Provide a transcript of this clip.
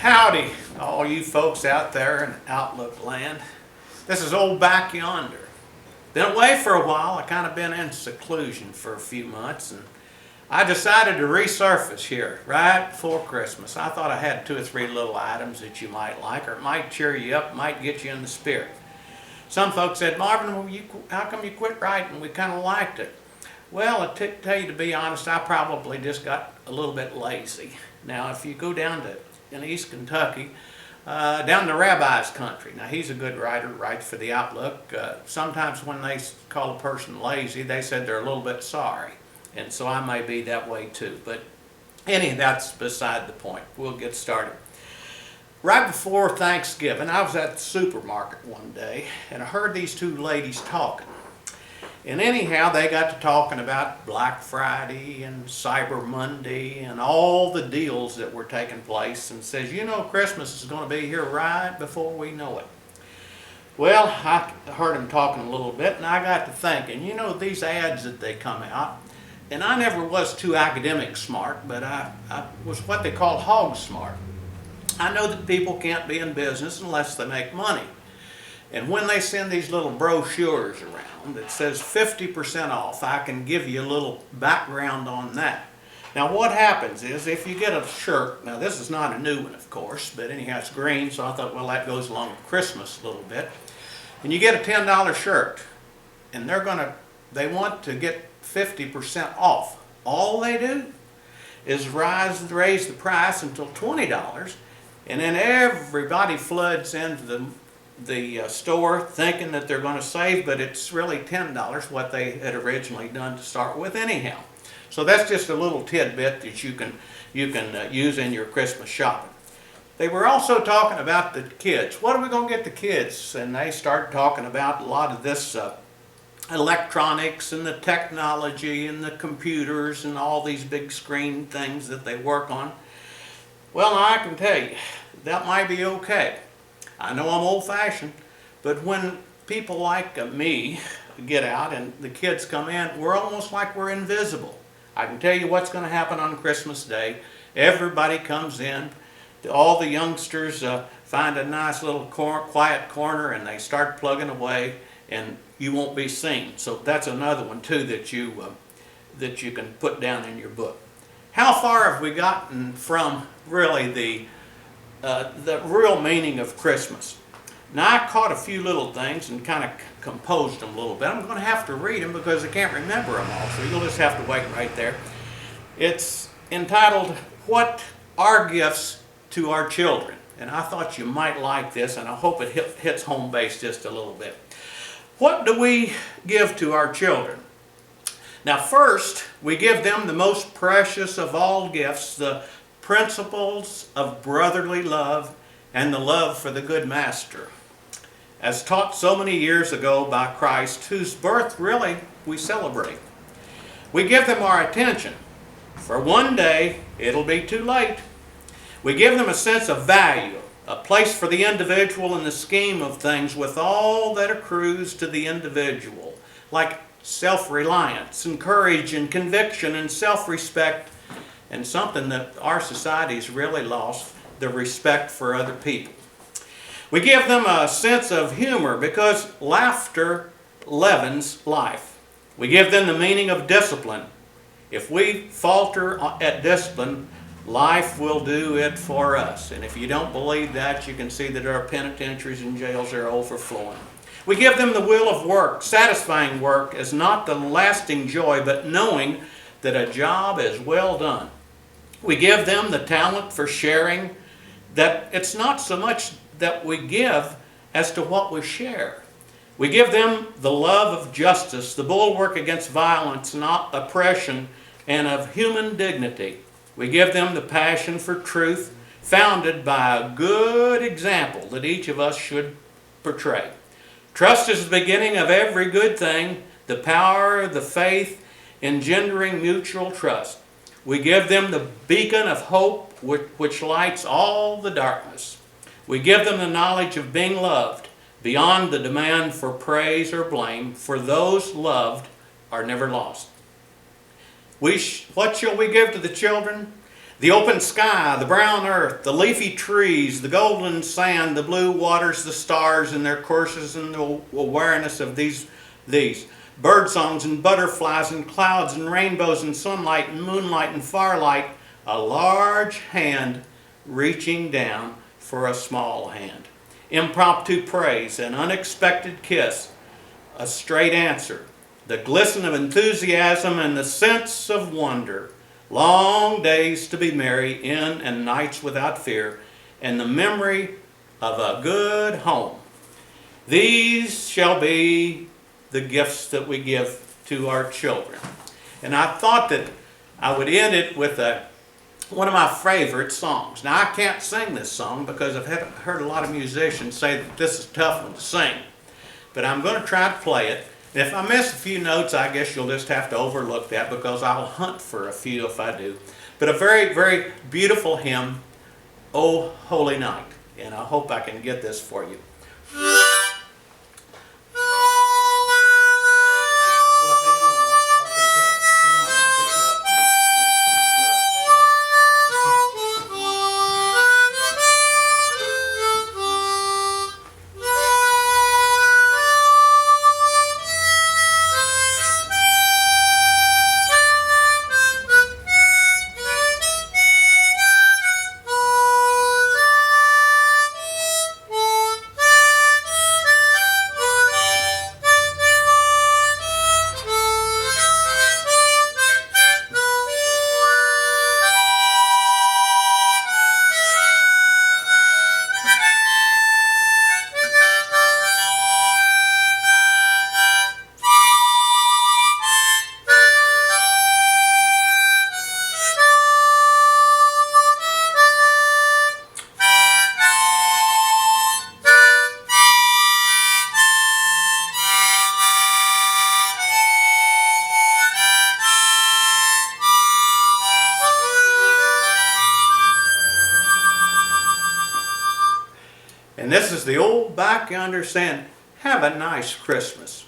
Howdy, all you folks out there in Outlook land. This is old Back Yonder. Been away for a while. I kind of been in seclusion for a few months, and I decided to resurface here right before Christmas. I thought I had 2 or 3 little items that you might like, or it might cheer you up, might get you in the spirit. Some folks said, Marvin, how come you quit writing? We kind of liked it. Well, to tell you to be honest, I probably just got a little bit lazy. Now, if you go down to in East Kentucky, down to Rabbi's country. Now, he's a good writer, writes for the Outlook. Sometimes when they call a person lazy, they said they're a little bit sorry. And so I may be that way too. But that's beside the point. We'll get started. Right before Thanksgiving, I was at the supermarket one day, and I heard these 2 ladies talking. And anyhow, they got to talking about Black Friday and Cyber Monday and all the deals that were taking place, and says, you know, Christmas is going to be here right before we know it. Well, I heard them talking a little bit, and I got to thinking, you know, these ads that they come out, and I never was too academic smart, but I was what they call hog smart. I know that people can't be in business unless they make money. And when they send these little brochures around that says 50% off, I can give you a little background on that. Now what happens is if you get a shirt, now this is not a new one of course, but anyhow it's green, so I thought, well, that goes along with Christmas a little bit. And you get a $10 shirt, and they want to get 50% off. All they do is raise the price until $20, and then everybody floods into the store thinking that they're going to save, but it's really $10 what they had originally done to start with anyhow. So that's just a little tidbit that you can use in your Christmas shopping. They were also talking about the kids. What are we going to get the kids? And they started talking about a lot of this electronics and the technology and the computers and all these big screen things that they work on. Well, I can tell you, that might be okay. I know I'm old-fashioned, but when people like me get out and the kids come in, we're almost like we're invisible. I can tell you what's going to happen on Christmas Day. Everybody comes in, all the youngsters find a nice little quiet corner and they start plugging away, and you won't be seen. So that's another one too that you can put down in your book. How far have we gotten from really the real meaning of Christmas? Now, I caught a few little things and kind of composed them a little bit. I'm going to have to read them because I can't remember them all, so you'll just have to wait right there. It's entitled, What Are Gifts to Our Children? And I thought you might like this, and I hope it hits home base just a little bit. What do we give to our children? Now, first, we give them the most precious of all gifts, the principles of brotherly love and the love for the good master, as taught so many years ago by Christ, whose birth really we celebrate. We give them our attention, for one day it'll be too late. We give them a sense of value, a place for the individual in the scheme of things with all that accrues to the individual, like self-reliance and courage and conviction and self-respect, and something that our society's really lost, the respect for other people. We give them a sense of humor because laughter leavens life. We give them the meaning of discipline. If we falter at discipline, life will do it for us. And if you don't believe that, you can see that our penitentiaries and jails are overflowing. We give them the will of work, satisfying work as not the lasting joy, but knowing that a job is well done. We give them the talent for sharing, that it's not so much that we give as to what we share. We give them the love of justice, the bulwark against violence and oppression, and of human dignity. We give them the passion for truth, founded by a good example that each of us should portray. Trust is the beginning of every good thing, the power of the faith engendering mutual trust. We give them the beacon of hope which lights all the darkness. We give them the knowledge of being loved beyond the demand for praise or blame, for those loved are never lost. What shall we give to the children? The open sky, the brown earth, the leafy trees, the golden sand, the blue waters, the stars in their courses, and the awareness of these bird songs and butterflies and clouds and rainbows and sunlight and moonlight and firelight, a large hand reaching down for a small hand. Impromptu praise, an unexpected kiss, a straight answer, the glisten of enthusiasm and the sense of wonder, long days to be merry in and nights without fear, and the memory of a good home. These shall be the gifts that we give to our children. And I thought that I would end it with one of my favorite songs. Now, I can't sing this song because I've heard a lot of musicians say that this is a tough one to sing. But I'm going to try to play it. And if I miss a few notes, I guess you'll just have to overlook that because I'll hunt for a few if I do. But a very, very beautiful hymn, "O Holy Night." And I hope I can get this for you. And this is the old back yonder saying, have a nice Christmas.